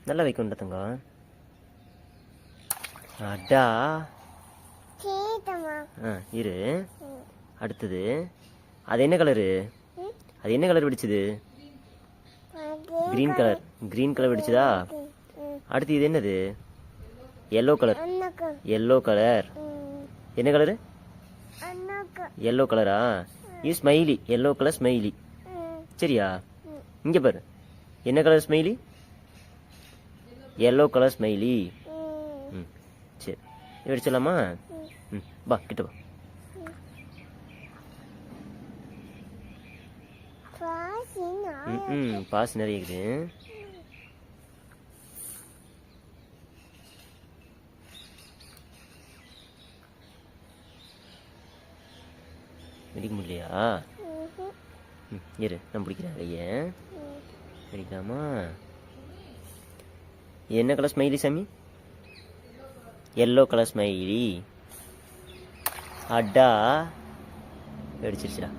நல்லா வைக்கணும் தங்கம். அடா. இரு. அடுத்தது அது என்ன கலரு? அது என்ன கலர் வெடிச்சது? Green colour. கிரீன் கலர் வெடிச்சதா? அடுத்து இது என்னது? Yellow colour. Yellow colour. என்ன கலரு? எல்லோ கலரா? இது ஸ்மைலி. Yellow colour smiley. சரியா? இங்க பாரு. என்ன colour smiley? Yellow colour smiley. சரி, வெடிச்சலாமா? வா கிட்ட வா. பாஸ் நிறைய இருக்குது. வெடிக்க முடியலையா? இரு, நான் பிடிக்கிறேன் கையை. வெடிக்கலாமா? என்ன கலர் ஸ்மைலி சாமி? Yellow colour smiley. அடா. வெடிச்சிருச்சுடா.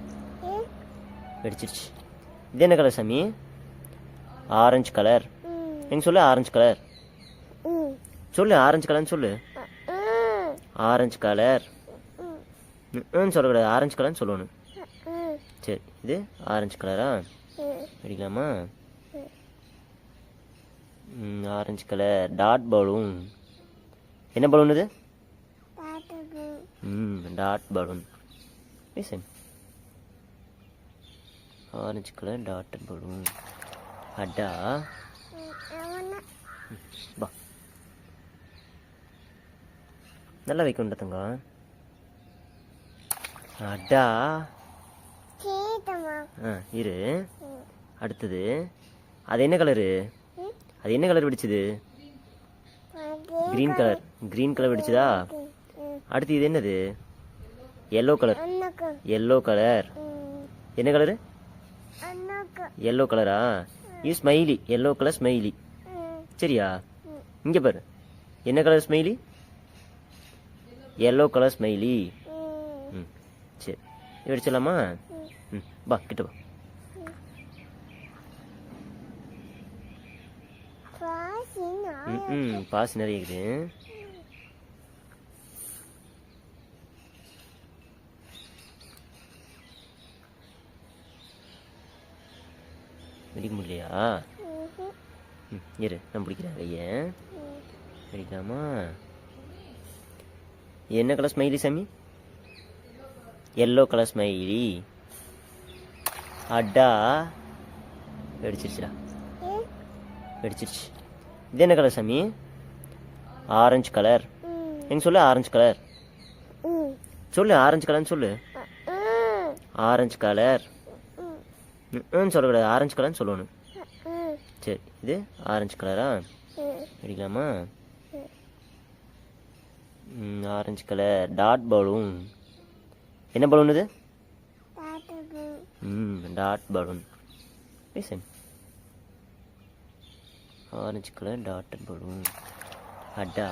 வெடிச்சிருச்சு. இது என்ன கலர் சாமி? Orange colour. எங்க சொல்லு. ஆரஞ்சு கலர் சொல்லு. ஆரஞ்சு கலர்னு சொல்லு. ஆரஞ்சு கலர் சொல்லக்கூடாது. ஆரஞ்சு கலர்னு சொல்லணும். சரி, இது ஆரஞ்சு கலரா? வெடிக்கலாமா? Orange colour dot balloon. என்ன பலூன் இது? Dot balloon. Orange colour dot balloon. அடா. வா. நல்லா வைக்கணும் தங்கம். அடா. இரு. அடுத்தது அது என்ன கலரு? அது என்ன கலர் வெடிச்சது? Green colour. கிரீன் கலர் வெடிச்சதா? அடுத்து இது என்னது? Yellow colour. Yellow colour. என்ன கலரு? எல்லோ கலரா? இது ஸ்மைலி. Yellow colour smiley. சரியா? இங்க பாரு. என்ன colour smiley? Yellow colour smiley. சரி, வெடிச்சலாமா? வா கிட்ட வா. பாஸ் நிறைய இருக்குது. வெடிக்க முடியலையா? இரு, நான் பிடிக்கிறேன் கையை. வெடிக்கலாமா? என்ன கலர் ஸ்மைலி சாமி? Yellow colour smiley. அடா. வெடிச்சிருச்சுடா. வெடிச்சிருச்சு. இது என்ன கலர் சாமி? Orange colour. எங்க சொல்லு. ஆரஞ்சு கலர் சொல்லு. ஆரஞ்சு கலர்னு சொல்லு. ஆரஞ்சு கலர் சொல்லக்கூடாது. ஆரஞ்சு கலர்னு சொல்லணும். சரி, இது ஆரஞ்சு கலரா? வெடிக்கலாமா? Orange colour dot balloon. என்ன பலூன் இது? Dot balloon. Orange colour dot balloon. அடா.